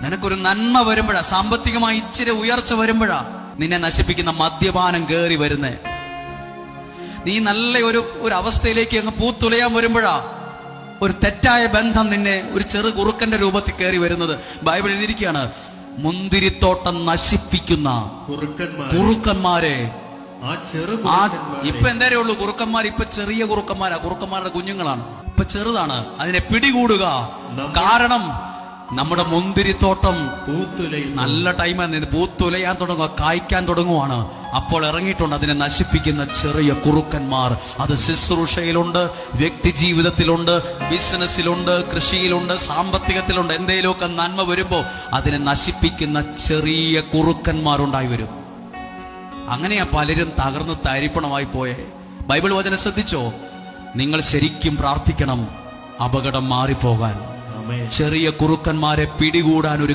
നിനക്കൊരു നന്മ വരുമ്പോഴാ, സാമ്പത്തികമായി ഇച്ചിരി ഉയർച്ച വരുമ്പോഴാ നിന്നെ നശിപ്പിക്കുന്ന മദ്യപാനം കയറി വരുന്നേ. നീ നല്ല ഒരു അവസ്ഥയിലേക്ക് അങ്ങ് പൂത്തുലയാൻ വരുമ്പോഴാ ഒരു തെറ്റായ ബന്ധം നിന്നെ ഒരു ചെറു കുറുക്കന്റെ രൂപത്തിൽ കയറി വരുന്നത്. ബൈബിൾ എഴുതിയിരിക്കുകയാണ്, മുന്തിരിത്തോട്ടം നശിപ്പിക്കുന്ന കുറുക്കന്മാരെ. ഇപ്പൊ എന്തേ ഉള്ളൂ കുറുക്കന്മാർ? ഇപ്പൊ ചെറിയ കുറുക്കന്മാരാ, കുറുക്കന്മാരുടെ കുഞ്ഞുങ്ങളാണ്, ഇപ്പൊ ചെറുതാണ്. അതിനെ പിടികൂടുക. കാരണം നമ്മുടെ മുന്തിരിത്തോട്ടം നല്ല ടൈമാണ്, പൂത്തുലയാൻ തുടങ്ങുക, കായ്ക്കാൻ തുടങ്ങുവാണ്. അപ്പോൾ ഇറങ്ങിയിട്ടുണ്ട് അതിനെ നശിപ്പിക്കുന്ന ചെറിയ കുറുക്കന്മാർ. അത് ശുശ്രൂഷയിലുണ്ട്, വ്യക്തി ജീവിതത്തിലുണ്ട്, ബിസിനസ്സിലുണ്ട്, കൃഷിയിലുണ്ട്, സാമ്പത്തികത്തിലുണ്ട്. എന്തെങ്കിലുമൊക്കെ നന്മ വരുമ്പോ അതിനെ നശിപ്പിക്കുന്ന ചെറിയ കുറുക്കന്മാരുണ്ടായി വരും. അങ്ങനെയാ പലരും തകർന്ന് തരിപ്പണമായി പോയേ. ബൈബിൾ വചനം ശ്രദ്ധിച്ചോ? നിങ്ങൾ ശരിക്കും പ്രാർത്ഥിക്കണം അപകടം മാറിപ്പോകാൻ. ചെറിയ കുറുക്കന്മാരെ പിടികൂടാൻ ഒരു